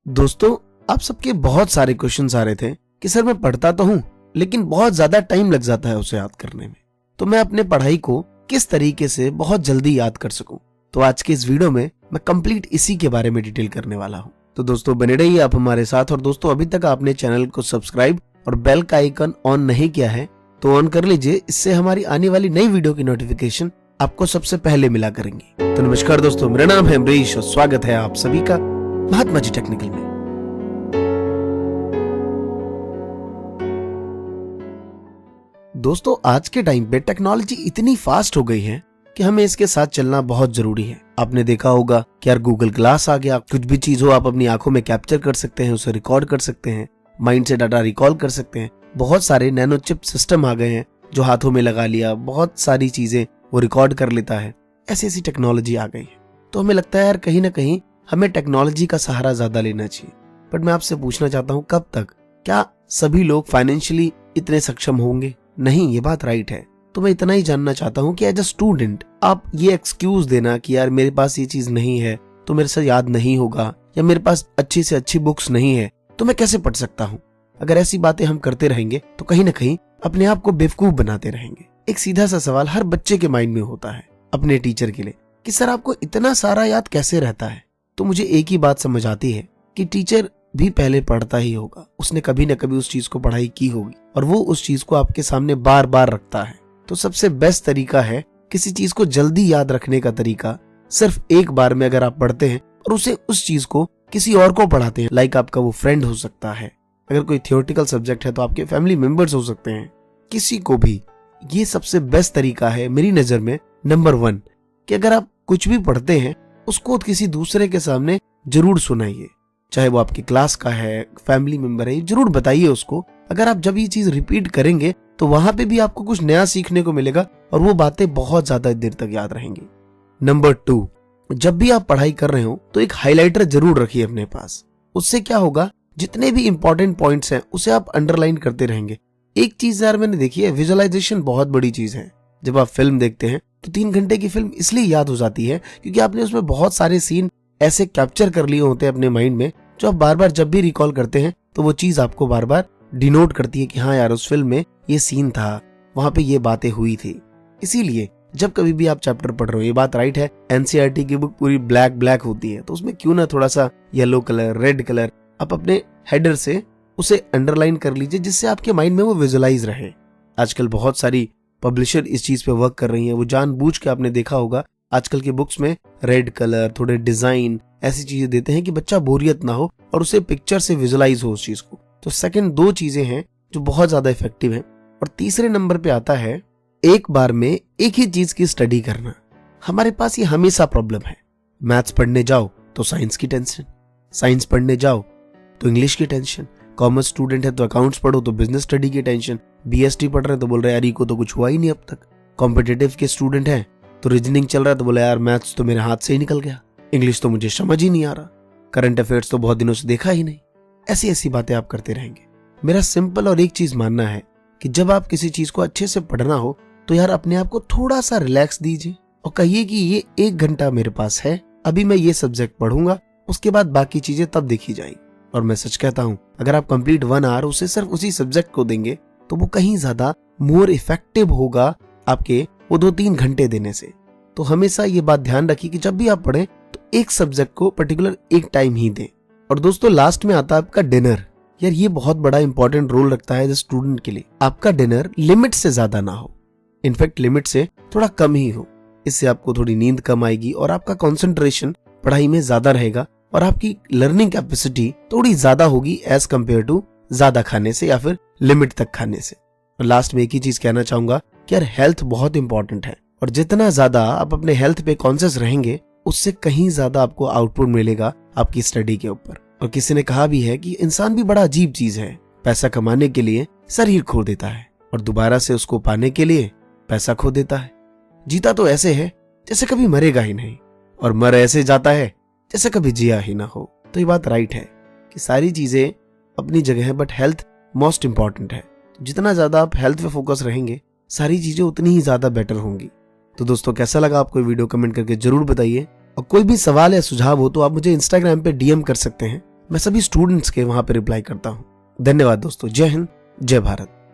दोस्तों, आप सबके बहुत सारे क्वेश्चंस आ रहे थे कि सर मैं पढ़ता तो हूं लेकिन बहुत ज्यादा टाइम लग जाता है उसे याद करने में, तो मैं अपने पढ़ाई को किस तरीके से बहुत जल्दी याद कर सकूं। तो आज के इस वीडियो में मैं कंप्लीट इसी के बारे में डिटेल करने वाला हूं। तो दोस्तों बने रहिए आप हमारे साथ। और दोस्तों अभी तक आपने चैनल को सब्सक्राइब और बेल का आइकन ऑन नहीं किया है तो ऑन कर लीजिए, इससे हमारी आने वाली नई वीडियो की नोटिफिकेशन आपको सबसे पहले मिला करेंगी। तो नमस्कार दोस्तों, मेरा नाम है अमरीश और स्वागत है आप सभी का महात्मा जी टेक्निकल में। दोस्तों आज के टाइम पे टेक्नोलॉजी इतनी फास्ट हो गई है कि हमें इसके साथ चलना बहुत जरूरी है। आपने देखा होगा कि यार गूगल ग्लास आ गया, कुछ भी चीज हो आप अपनी आंखों में कैप्चर कर सकते हैं, उसे रिकॉर्ड कर सकते हैं, माइंड से डाटा रिकॉल कर सकते हैं। बहुत सारे नैनो चिप सिस्टम आ गए हैं जो हाथों में लगा लिया, बहुत सारी चीजें वो रिकॉर्ड कर लेता है। ऐसी ऐसी टेक्नोलॉजी आ गई है तो हमें लगता है यार कहीं ना कहीं हमें टेक्नोलॉजी का सहारा ज्यादा लेना चाहिए। बट मैं आपसे पूछना चाहता हूँ, कब तक? क्या सभी लोग फाइनेंशियली इतने सक्षम होंगे? नहीं, ये बात राइट है। तो मैं इतना ही जानना चाहता हूँ कि एज अ स्टूडेंट आप ये एक्सक्यूज देना कि यार मेरे पास ये चीज नहीं है तो मेरे से याद नहीं होगा, या मेरे पास अच्छी से अच्छी बुक्स नहीं है तो मैं कैसे पढ़ सकता हूँ, अगर ऐसी बातें हम करते रहेंगे तो कहीं ना कहीं अपने आप को बेवकूफ बनाते रहेंगे। एक सीधा सा सवाल हर बच्चे के माइंड में होता है अपने टीचर के लिए कि सर आपको इतना सारा याद कैसे रहता है। तो मुझे एक ही बात समझ आती है कि टीचर भी पहले पढ़ता ही होगा, उसने कभी न कभी उस चीज को पढ़ाई की होगी और वो उस चीज को आपके सामने बार बार रखता है। तो सबसे बेस्ट तरीका है किसी चीज को जल्दी याद रखने का तरीका, सिर्फ एक बार में अगर आप पढ़ते हैं और उसे उस चीज को किसी और को पढ़ाते हैं, लाइक आपका वो फ्रेंड हो सकता है, अगर कोई थियोरेटिकल सब्जेक्ट है तो आपके फैमिली मेंबर्स हो सकते हैं, किसी को भी, ये सबसे बेस्ट तरीका है मेरी नजर में नंबर 1 कि अगर आप कुछ भी पढ़ते हैं उसको किसी दूसरे के सामने जरूर सुनाइए, चाहे वो आपकी क्लास का है, फैमिली मेंबर है, जरूर बताइए उसको। अगर आप जब ये चीज रिपीट करेंगे तो वहां पे भी आपको कुछ नया सीखने को मिलेगा और वो बातें बहुत ज्यादा देर तक याद रहेंगी। नंबर 2, जब भी आप पढ़ाई कर रहे हो तो एक हाइलाइटर जरूर रखिए अपने पास। उससे क्या होगा, जितने भी इंपॉर्टेंट पॉइंट्स हैं उसे आप अंडरलाइन करते रहेंगे। एक चीज यार मैंने देखी है, विजुअलाइजेशन बहुत बड़ी चीज है। जब आप फिल्म देखते हैं तो 3 घंटे की फिल्म इसलिए याद हो जाती है क्योंकि आपने उसमें बहुत सारे सीन ऐसे कैप्चर कर लिए होते हैं अपने माइंड में, जो आप बार बार जब भी रिकॉल करते हैं तो वो चीज आपको बार बार डिनोट करती है कि हाँ यार उस फिल्म में ये सीन था, वहां पे ये बातें हुई थी। इसीलिए जब कभी भी आप चैप्टर पढ़ रहे हो, ये बात राइट है, एनसीईआरटी की बुक पूरी ब्लैक होती है तो उसमें क्यों ना थोड़ा सा येलो कलर, रेड कलर आप अपने हेडर से उसे अंडरलाइन कर लीजिए, जिससे आपके माइंड में वो विजुअलाइज रहे। आजकल बहुत सारी पब्लिशर इस चीज पे वर्क कर रही हैं, वो जानबूझ के, आपने देखा होगा आजकल की बुक्स में रेड कलर, थोड़े डिजाइन, ऐसी चीजें देते हैं कि बच्चा बोरियत ना हो और उसे पिक्चर से विजुअलाइज हो उस चीज को। तो सेकंड 2 चीजें हैं जो बहुत ज्यादा इफेक्टिव हैं। और तीसरे नंबर पे आता है एक बार में एक ही चीज की स्टडी करना। हमारे पास ये हमेशा प्रॉब्लम है, मैथ्स पढ़ने जाओ तो साइंस की टेंशन, साइंस पढ़ने जाओ तो इंग्लिश की टेंशन, कॉमर्स स्टूडेंट है तो अकाउंट्स पढ़ो तो बिजनेस स्टडी की टेंशन, बीएसटी पढ़ रहे हैं तो बोल रहे हैं यार को तो कुछ हुआ ही नहीं अब तक, कॉम्पिटिटिव के स्टूडेंट हैं तो रीजनिंग चल रहा है तो बोला यार मैथ्स तो मेरे हाथ से ही निकल गया, इंग्लिश तो मुझे समझ ही नहीं आ रहा, करंट अफेयर्स तो बहुत दिनों से देखा ही नहीं। ऐसी ऐसी बातें आप करते रहेंगे। मेरा सिंपल और एक चीज मानना है कि जब आप किसी चीज को अच्छे से पढ़ना हो तो यार अपने आप को थोड़ा सा रिलैक्स दीजिए और कहिए कि ये 1 घंटा मेरे पास है, अभी मैं ये सब्जेक्ट पढ़ूंगा, उसके बाद बाकी चीजें तब देखी जाएगी। और मैं सच कहता हूं, अगर आप कंप्लीट 1 आवर उसे सिर्फ उसी सब्जेक्ट को देंगे तो वो कहीं ज्यादा मोर इफेक्टिव होगा आपके वो 2-3 घंटे देने से। तो हमेशा ये बात ध्यान रखिए कि जब भी आप पढ़ें तो एक सब्जेक्ट को पर्टिकुलर एक टाइम ही दें। और दोस्तों लास्ट में आता है आपका डिनर। यार ये बहुत बड़ा इंपॉर्टेंट रोल रखता है स्टूडेंट के लिए। आपका डिनर लिमिट से ज्यादा ना हो, इनफैक्ट लिमिट से थोड़ा कम ही हो। इससे आपको थोड़ी नींद कम आएगी और आपका कंसंट्रेशन पढ़ाई में ज्यादा रहेगा और आपकी लर्निंग कैपेसिटी थोड़ी ज्यादा होगी एज कंपेयर टू ज्यादा खाने से या फिर लिमिट तक खाने से। और लास्ट में एक ही चीज कहना चाहूंगा कि यार हेल्थ बहुत इंपॉर्टेंट है और जितना ज्यादा आप अपने हेल्थ पे कॉन्शियस रहेंगे उससे कहीं ज्यादा आपको आउटपुट मिलेगा आपकी स्टडी के ऊपर। और किसी ने कहा भी है कि इंसान भी बड़ा अजीब चीज है, पैसा कमाने के लिए शरीर खो देता है और दोबारा से उसको पाने के लिए पैसा खो देता है। जीता तो ऐसे है जैसे कभी मरेगा ही नहीं और मर ऐसे जाता है जैसे कभी जिया ही ना हो। तो ये बात राइट है कि सारी चीजें अपनी जगह है बट हेल्थ मोस्ट इंपॉर्टेंट है। जितना ज्यादा आप हेल्थ पे फोकस रहेंगे सारी चीजें उतनी ही ज्यादा बेटर होंगी। तो दोस्तों कैसा लगा आपको वीडियो कमेंट करके जरूर बताइए और कोई भी सवाल या सुझाव हो तो आप मुझे इंस्टाग्राम पे डीएम कर सकते हैं। मैं सभी स्टूडेंट्स के वहां पे रिप्लाई करता हूँ। धन्यवाद दोस्तों। जय हिंद, जय भारत।